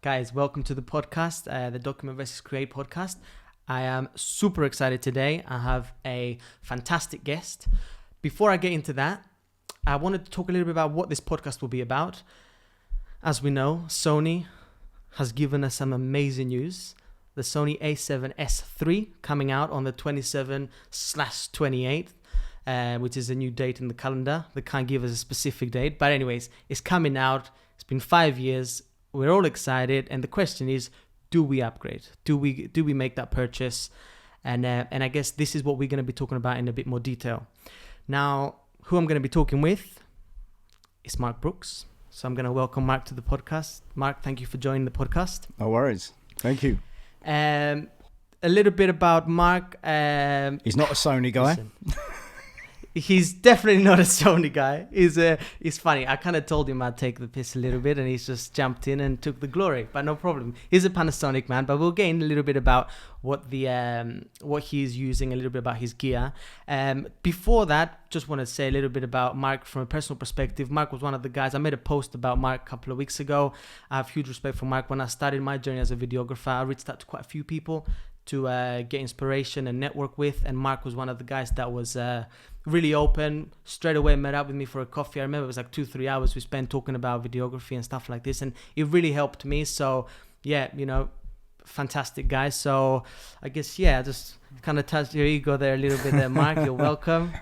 Guys, welcome to the podcast, the Document vs. Create podcast. I am super excited today. I have a fantastic guest. Before I get into that, I wanted to talk a little bit about what this podcast will be about. As we know, Sony has given us some amazing news. The Sony A7s III coming out on the 27/28th, which is a new date in the calendar. They can't give us a specific date, but anyways, it's coming out. It's been 5 years. We're all excited, and the question is, do we upgrade? Do we make that purchase? And I guess this is what we're going to be talking about in a bit more detail. Now, who I'm going to be talking with is Mark Brooks. So I'm going to welcome Mark to the podcast. Mark, thank you for joining the podcast. No worries. Thank you. A little bit about Mark. He's not a Sony guy. Listen, he's definitely not a Sony guy. He's funny. I kind of told him I'd take the piss a little bit, and he's just jumped in and took the glory. But no problem. He's a Panasonic man. But we'll get in a little bit about what he's using, a little bit about his gear. Before that, just want to say a little bit about Mark from a personal perspective. Mark was one of the guys. I made a post about Mark a couple of weeks ago. I have huge respect for Mark. When I started my journey as a videographer, I reached out to quite a few people to get inspiration and network with, and Mark was one of the guys that was really open. Straight away met up with me for a coffee. I remember it was like 2-3 hours we spent talking about videography and stuff like this, and it really helped me. So yeah, fantastic guy. So I guess just kind of touched your ego there a little bit there, Mark. You're welcome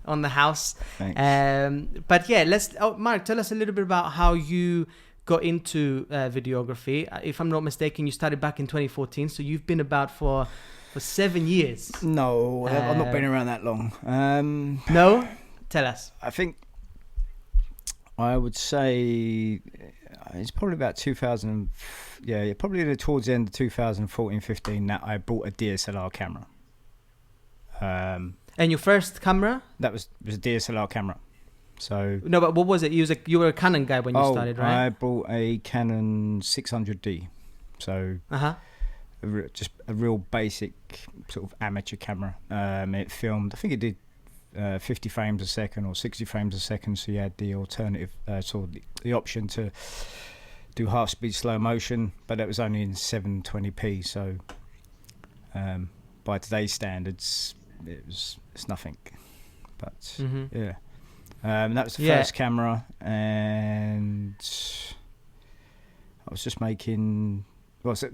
on the house. Thanks. But yeah, Mark, tell us a little bit about how you got into videography. If I'm not mistaken, you started back in 2014, so you've been about for 7 years. No, I've not been around that long. No? Tell us. I think I would say it's probably about 2000. Yeah, probably towards the end of 2014-15 that I bought a DSLR camera. And your first camera? That was a DSLR camera. So no, but what was it? You were a Canon guy when you started, right? I bought a Canon 600D. So just a real basic sort of amateur camera. It filmed, I think it did 50 frames a second or 60 frames a second. So you had the alternative, the option to do half speed slow motion, but it was only in 720p. So by today's standards, it's nothing. But yeah. That was the first camera, and I was just making. Well, so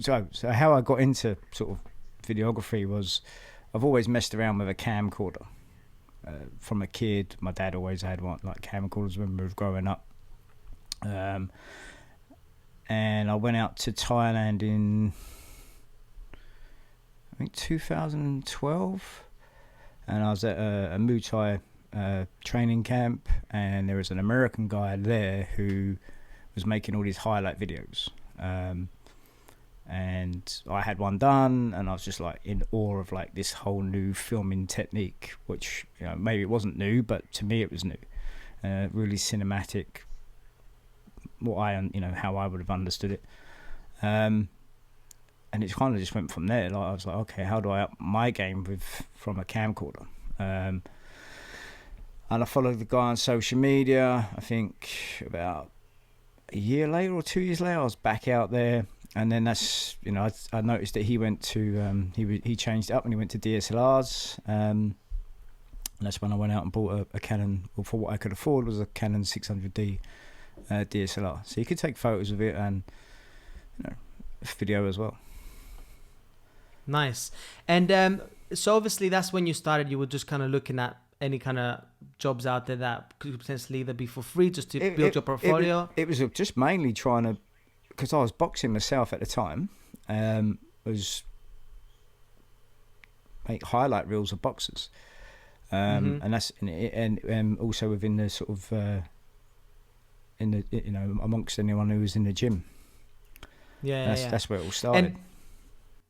how I got into sort of videography was I've always messed around with a camcorder. From a kid, my dad always had one, like camcorders when we were growing up. And I went out to Thailand in I think 2012, and I was at a Muay Thai training camp, and there was an American guy there who was making all these highlight videos, and I had one done, and I was just like in awe of like this whole new filming technique, which maybe it wasn't new, but to me it was new, really cinematic, how I would have understood it, and it kind of just went from there. Like I was like, okay, how do I up my game from a camcorder? And I followed the guy on social media. I think about a year later or 2 years later, I was back out there. And then that's, I noticed that he went to, he changed it up and he went to DSLRs. And that's when I went out and bought a Canon, or for what I could afford was a Canon 600D DSLR. So you could take photos of it and video as well. Nice. And so obviously that's when you started. You were just kind of looking at any kind of jobs out there that could potentially either be for free, just to build your portfolio? It was just mainly trying to, because I was boxing myself at the time, was make highlight reels of boxers, and that's and also within the sort of amongst anyone who was in the gym. That's where it all started. And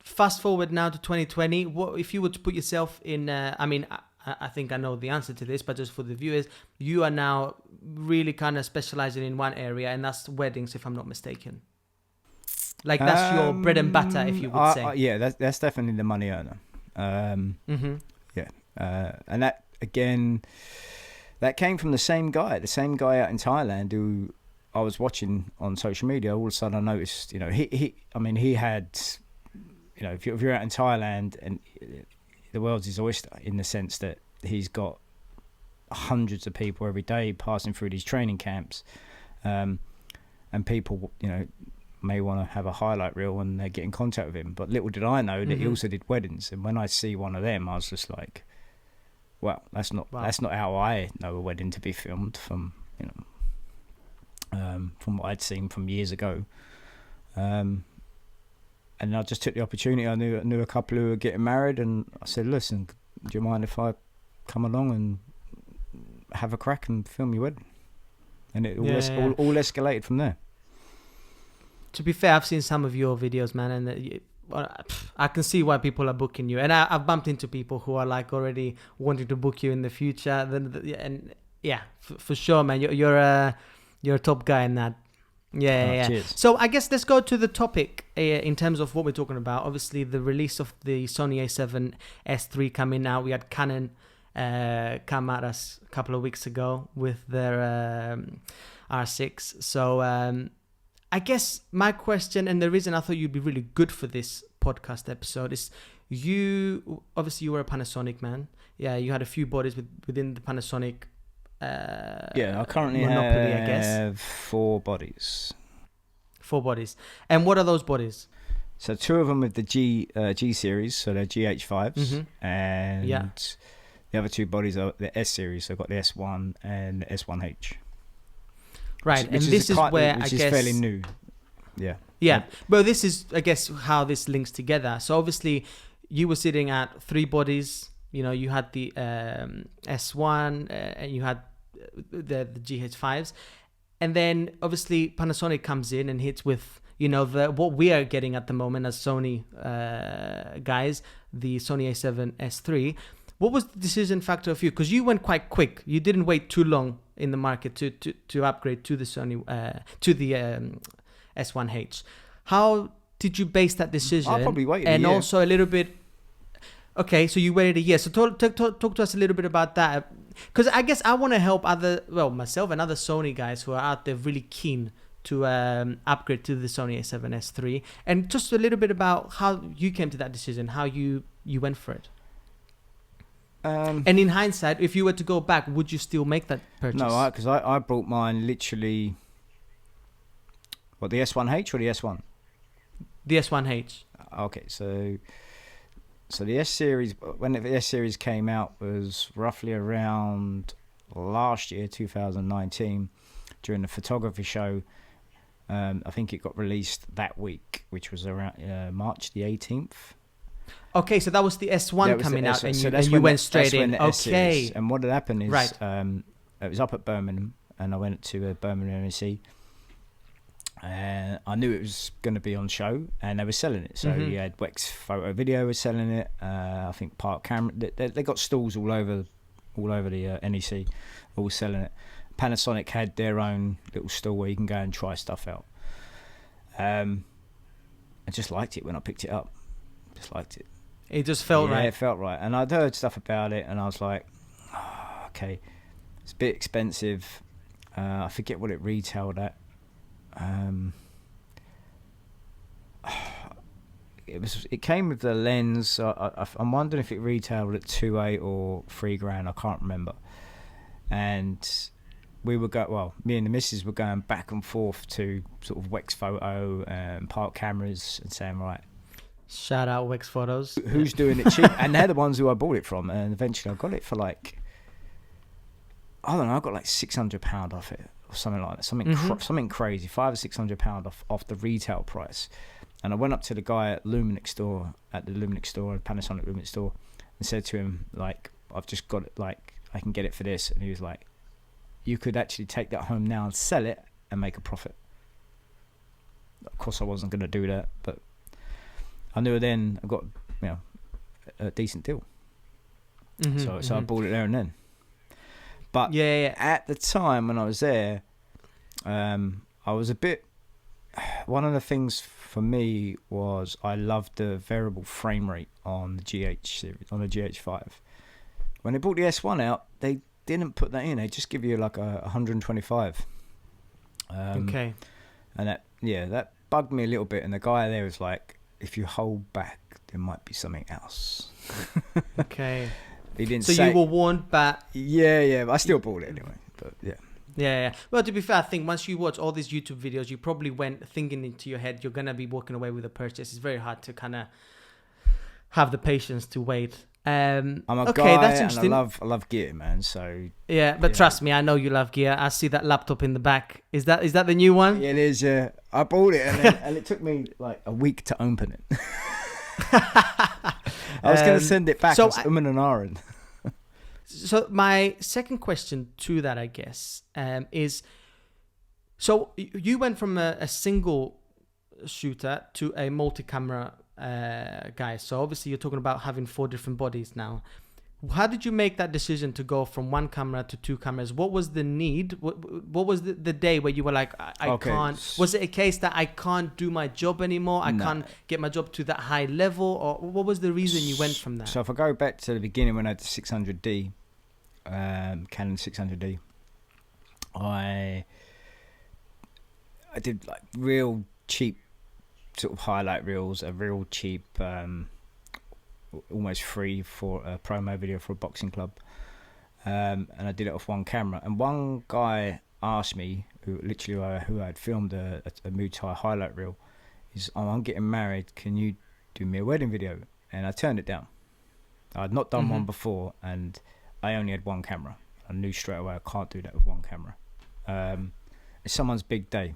fast forward now to 2020. What if you were to put yourself in? I think I know the answer to this, but just for the viewers, you are now really kind of specializing in one area, and that's weddings, if I'm not mistaken. Like that's your bread and butter, if you would say. Yeah, that's definitely the money earner. Yeah, and that again, that came from the same guy out in Thailand who I was watching on social media, all of a sudden I noticed, he had, if you're out in Thailand, and the world's his oyster in the sense that he's got hundreds of people every day passing through these training camps, and people, may want to have a highlight reel and they get in contact with him. But little did I know that he also did weddings, and when I see one of them, I was just like, well, that's not how I know a wedding to be filmed from what I'd seen from years ago. And I just took the opportunity. I knew a couple who were getting married, and I said, listen, do you mind if I come along and have a crack and film your wedding? And it all escalated from there. To be fair, I've seen some of your videos, man, and I can see why people are booking you. And I've bumped into people who are like already wanting to book you in the future. For sure, man, you're a top guy in that. Yeah. Cheers. So I guess let's go to the topic in terms of what we're talking about. Obviously, the release of the Sony A7s III coming out. We had Canon come at us a couple of weeks ago with their R6. So I guess my question, and the reason I thought you'd be really good for this podcast episode, is you were a Panasonic man. Yeah, you had a few bodies within the Panasonic. I currently monopoly, have 4 bodies. 4 bodies. And what are those bodies? So 2 of them with the G series, so they're GH5s, and the other 2 bodies are the S series. So I've got the S1 and the S1H. Right, and this is where I guess... Which is fairly new. Yeah. Yeah, well, this is, I guess, how this links together. So obviously, you were sitting at 3 bodies. You had the S1, and you had the GH5s. And then, obviously, Panasonic comes in and hits with, what we are getting at the moment as Sony guys, the Sony A7s III. What was the decision factor for you? Because you went quite quick. You didn't wait too long in the market to upgrade to the Sony to the S1H. How did you base that decision? I probably waited and a year. Also a little bit. Okay, so you waited a year. So talk to us a little bit about that, because I guess I want to help myself and other Sony guys who are out there really keen to upgrade to the Sony A7s III, and just a little bit about how you came to that decision, how you went for it. And in hindsight, if you were to go back, would you still make that purchase? No, because I brought mine literally. What, the S1H or the S1? The S1H. Okay, so the S series, when the S series came out, was roughly around last year, 2019, during the photography show. I think it got released that week, which was around March the 18th. Okay, so that was the S1 coming out, and you went straight in. Okay. And what had happened is, right. It was up at Birmingham, and I went to Birmingham NEC, and I knew it was going to be on show, and they were selling it. So you had Wex Photo Video was selling it. I think Park Camera. They got stalls all over the NEC, all selling it. Panasonic had their own little stall where you can go and try stuff out. I just liked it when I picked it up. Just liked it. It just felt right. Yeah, it felt right. And I'd heard stuff about it, and I was like, okay, it's a bit expensive. I forget what it retailed at. It came with the lens. I'm wondering if it retailed at 2.8 or $3,000. I can't remember. And we were me and the missus were going back and forth to sort of Wex Photo and Park Cameras and saying, right, shout out Wex Photos. Who's doing it cheap? And they're the ones who I bought it from. And eventually I got it for like, I don't know, I got like £600 off it or something like that. Something crazy, £500 or £600 off the retail price. And I went up to the guy at the Lumix store, Panasonic Lumix store, and said to him, like, I've just got it, like, I can get it for this. And he was like, you could actually take that home now and sell it and make a profit. Of course I wasn't going to do that, but I knew then I got, a decent deal. So I bought it there and then. But at the time when I was there, I was a bit... One of the things for me was I loved the variable frame rate on the GH series, on the GH5. When they brought the S1 out, they didn't put that in. They just give you like a 125. Okay. And that bugged me a little bit. And the guy there was like, if you hold back, there might be something else. Okay. He didn't so say. You were warned, but Yeah. I still bought it anyway. But yeah. Yeah. Well, to be fair, I think once you watch all these YouTube videos, you probably went thinking into your head you're gonna be walking away with a purchase. It's very hard to kind of have the patience to wait. I'm a okay, guy, that's and interesting. I love gear, man. So yeah, but trust me, I know you love gear. I see that laptop in the back. Is that the new one? Yeah, it is. Yeah, I bought it, and it took me like a week to open it. I was going to send it back. So I'm in an iron. So my second question to that, I guess, is: so you went from a single shooter to a multi-camera guy. So obviously you're talking about having 4 different bodies now. How did you make that decision to go from 1 camera to 2 cameras? What was the need? What was the day where you were like, I can't? Was it a case that I can't do my job anymore? I can't get my job to that high level? Or what was the reason you went from that? So if I go back to the beginning when I had the 600D, Canon 600D, I did like real cheap sort of highlight reels, a real cheap, almost free for a promo video for a boxing club, and I did it off 1 camera. And one guy asked me, who I had filmed a Muay Thai highlight reel, is, I'm getting married, can you do me a wedding video? And I turned it down. I'd not done one before, and I only had 1 camera. I knew straight away I can't do that with 1 camera. It's someone's big day.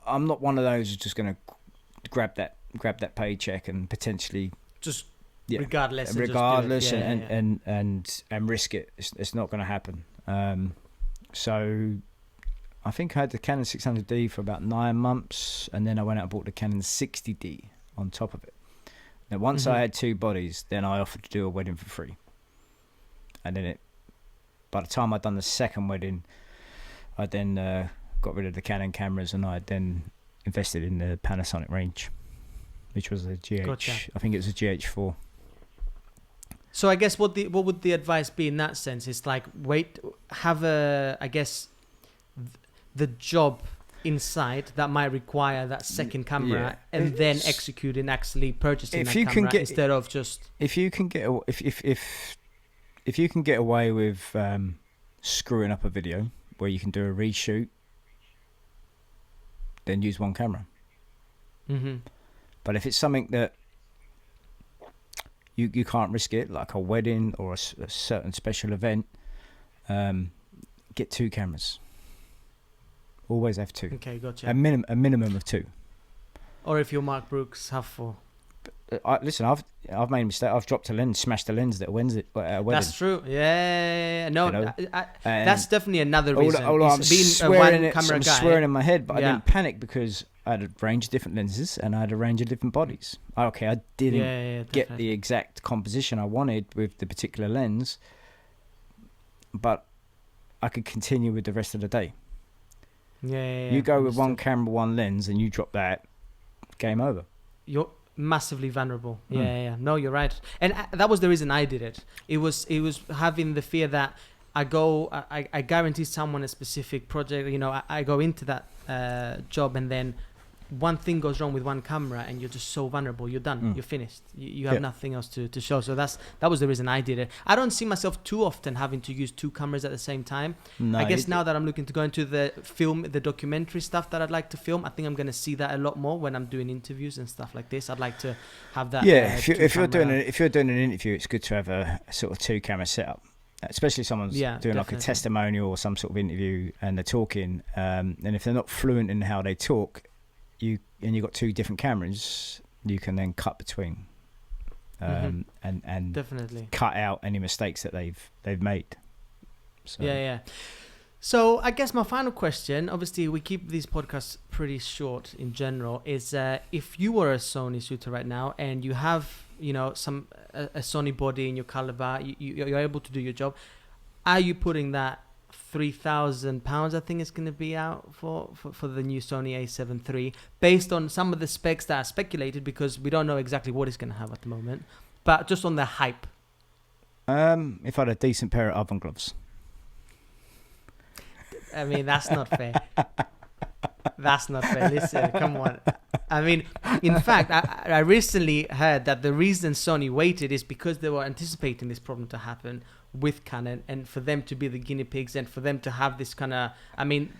I'm not one of those who's just going to grab that paycheck and potentially just regardless and risk it. It's not going to happen. So I think I had the Canon 600D for about 9 months, and then I went out and bought the Canon 60D on top of it. Now once I had 2 bodies, then I offered to do a wedding for free. And then by the time I'd done the second wedding, I then got rid of the Canon cameras, and I then invested in the Panasonic range, which was a GH. Gotcha. I think it was a GH4. So I guess what would the advice be in that sense? It's like have the job inside that might require that second camera, and then execute in actually purchasing that camera instead of just. If you can get away with screwing up a video where you can do a reshoot, then use 1 camera. But if it's something that you can't risk it, like a wedding or a certain special event, get 2 cameras. Always have 2. Okay, gotcha. A minimum of 2. Or if you're Mark Brooks, have 4. Listen, I've made a mistake. I've dropped a lens, smashed a lens at a wedding. That's true. Yeah. No, you know? That's definitely another reason. I'm swearing in my head, but I didn't panic because I had a range of different lenses and I had a range of different bodies. Okay, I didn't get the exact composition I wanted with the particular lens, but I could continue with the rest of the day. You go with 1 camera, 1 lens, and you drop that, game over. You're massively vulnerable. Yeah. No, you're right. And that was the reason I did it. It was having the fear that I guarantee someone a specific project. You know, I go into that job, and then one thing goes wrong with 1 camera, and you're just so vulnerable. You're done. You're finished. You have nothing else to show. So that was the reason I did it. I don't see myself too often having to use 2 cameras at the same time. No, I guess now that I'm looking to go into the documentary stuff that I'd like to film, I think I'm going to see that a lot more when I'm doing interviews and stuff like this. I'd like to have that. Yeah, if you're doing an interview, it's good to have a sort of 2 camera setup. Especially someone's doing definitely. Like a testimonial or some sort of interview, and they're talking, and if they're not fluent in how they talk, you've got 2 different cameras, you can then cut between, and definitely cut out any mistakes that they've made. So. Yeah. So I guess my final question, obviously we keep these podcasts pretty short in general, is if you were a Sony shooter right now and you have a Sony body in your caliber, you're able to do your job, are you putting that £3,000 I think it's going to be out for the new Sony A7 III, based on some of the specs that are speculated, because we don't know exactly what it's going to have at the moment, but just on the hype? If I had a decent pair of oven gloves. I mean, that's not fair. That's not fair. Listen, come on. I mean, in fact, I recently heard that the reason Sony waited is because they were anticipating this problem to happen with Canon, and for them to be the guinea pigs, and for them to have this kind of, I mean,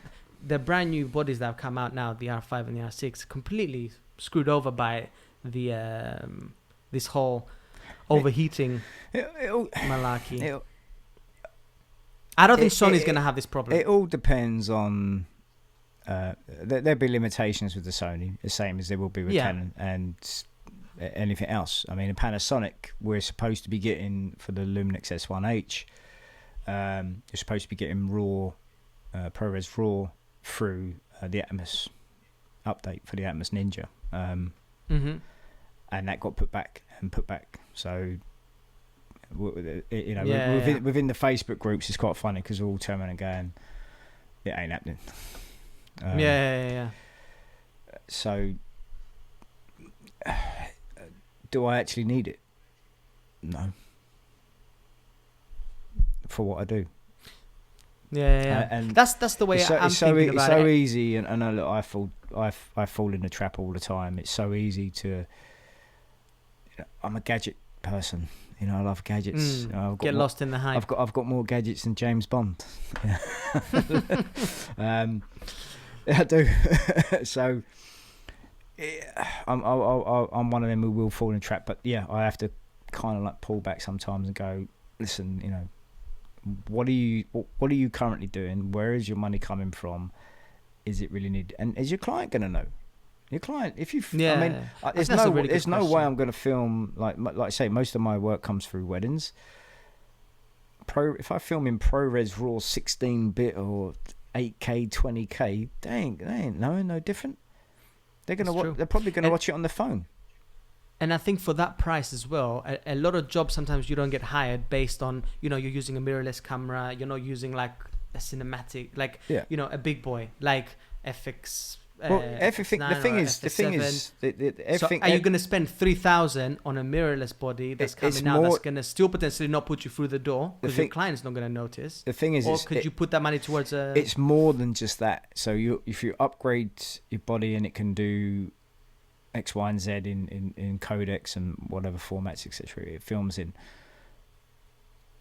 the brand new bodies that have come out now, the R5 and the R6, completely screwed over by the this whole overheating malarkey. I don't think Sony's going to have this problem. It all depends on... there'll be limitations with the Sony, the same as there will be with Canon and anything else. I mean, a Panasonic, we're supposed to be getting for the Lumix S1H, you're supposed to be getting RAW, ProRes RAW through the Atmos update for the Atmos Ninja. And that got put back. So, within the Facebook groups, it's quite funny because we're all turning and going, it ain't happening. So, do I actually need it? No. For what I do. And that's the way I'm thinking about it. It's so easy, and I know that I fall in the trap all the time. It's so easy to. I'm a gadget person. I love gadgets. Get lost in the hype. I've got more gadgets than James Bond. I do. So I'm one of them who will fall in a trap. But yeah, I have to kind of like pull back sometimes and go, listen, what are you currently doing? Where is your money coming from? Is it really needed? And is your client going to know? Your client, if you, I mean, there's no way I'm going to film like I say. Most of my work comes through weddings. If I film in ProRes RAW 16-bit or 8K, 20K, they ain't knowing no different. They're probably gonna watch it on the phone. And I think for that price as well, a lot of jobs sometimes you don't get hired based on you're using a mirrorless camera, you're not using like a cinematic, like a big boy like FX. Everything. The thing is, everything. So are you going to spend 3,000 on a mirrorless body that's coming out that's going to still potentially not put you through the door because your client's not going to notice? The thing is, or could you put that money towards a? It's more than just that. So if you upgrade your body and it can do X, Y, and Z in codecs and whatever formats, etc., it films in.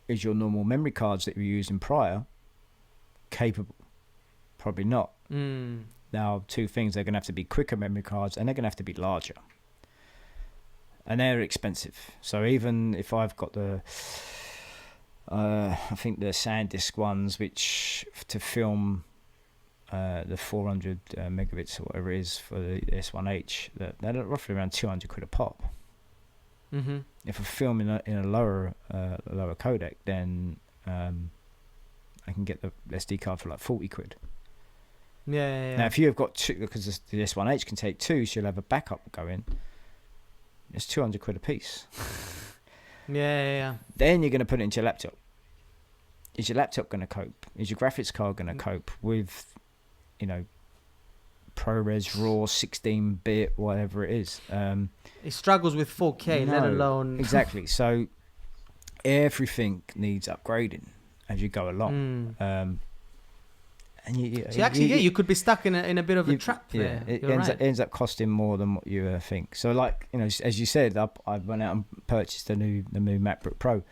Is your normal memory cards that you were using prior capable? Probably not. Now, two things, they're going to have to be quicker memory cards and they're going to have to be larger. And they're expensive. So even if I've got I think the SanDisk ones, which to film the 400 megabits or whatever it is for the S1H, they're roughly around 200 quid a pop. Mm-hmm. If I film in a lower codec, then I can get the SD card for like 40 quid. Yeah. Now, if you have got two, because the S1H can take two, so you'll have a backup going. It's 200 quid a piece. Yeah. Then you're going to put it into your laptop. Is your laptop going to cope? Is your graphics card going to cope with, ProRes RAW 16-bit, whatever it is? It struggles with 4K, let alone. Exactly. So everything needs upgrading as you go along. And you could be stuck in a bit of a trap there. It ends up costing more than what you think. So, like as you said, I went out and purchased the new MacBook Pro.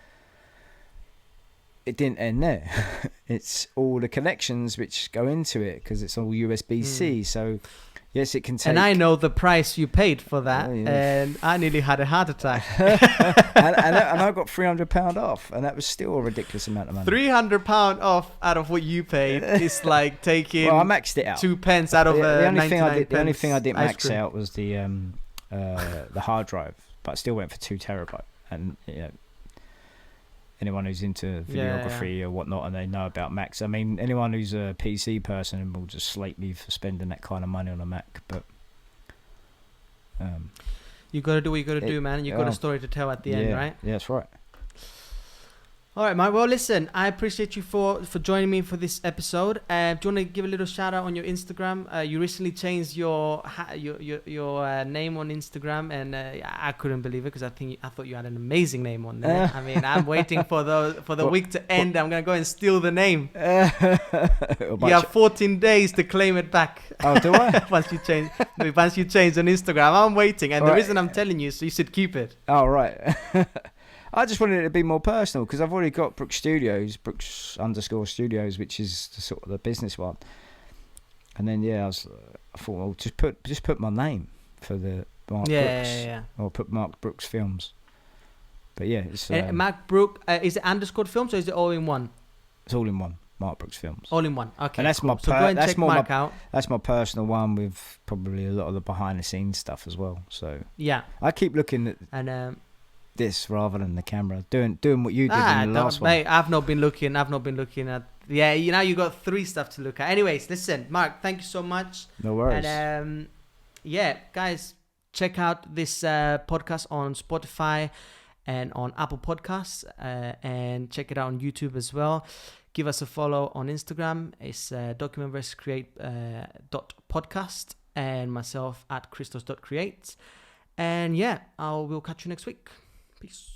It didn't end there. It's all the connections which go into it because it's all USB-C. So, yes, it can take. And I know the price you paid for that, and I nearly had a heart attack. and I got £300 off, and that was still a ridiculous amount of money. £300 off out of what you paid is like taking. Well, I maxed it out. 2 pence out of the only 99 the only thing I didn't max cream. out was the hard drive, but I still went for 2 terabyte. And anyone who's into videography or whatnot, and they know about Macs. I mean, anyone who's a PC person will just slate me for spending that kind of money on a Mac. But you got to do what you got to do, man. You got a story to tell at the end, right? Yeah, that's right. All right, Mark. Well, listen, I appreciate you for joining me for this episode. Do you want to give a little shout out on your Instagram? You recently changed your name on Instagram, and I couldn't believe it because I thought you had an amazing name on there. I mean, I'm waiting for the week to end. I'm gonna go and steal the name. You have 14 days to claim it back. Oh, do I? once you change on Instagram, I'm waiting, and the reason I'm telling you, so you should keep it. Oh, right. I just wanted it to be more personal because I've already got Brooks _studios, which is the sort of the business one. And then I thought, well, just put my name for the Mark Brooks, or put Mark Brooks Films. But it's Mark Brooks. Is it underscored films or is it all in one? It's all in one. Mark Brooks Films. All in one. Okay. And that's cool. So go and check Mark out. That's my personal one with probably a lot of the behind the scenes stuff as well. So I keep looking at this rather than the camera, doing what you did in the last one. Mate, I've not been looking at. Yeah, you got 3 stuff to look at. Anyways, listen, Mark, thank you so much. No worries. And guys, check out this podcast on Spotify and on Apple Podcasts, and check it out on YouTube as well. Give us a follow on Instagram. It's document vs create .podcast, and myself at christos.create. And we'll catch you next week. Peace.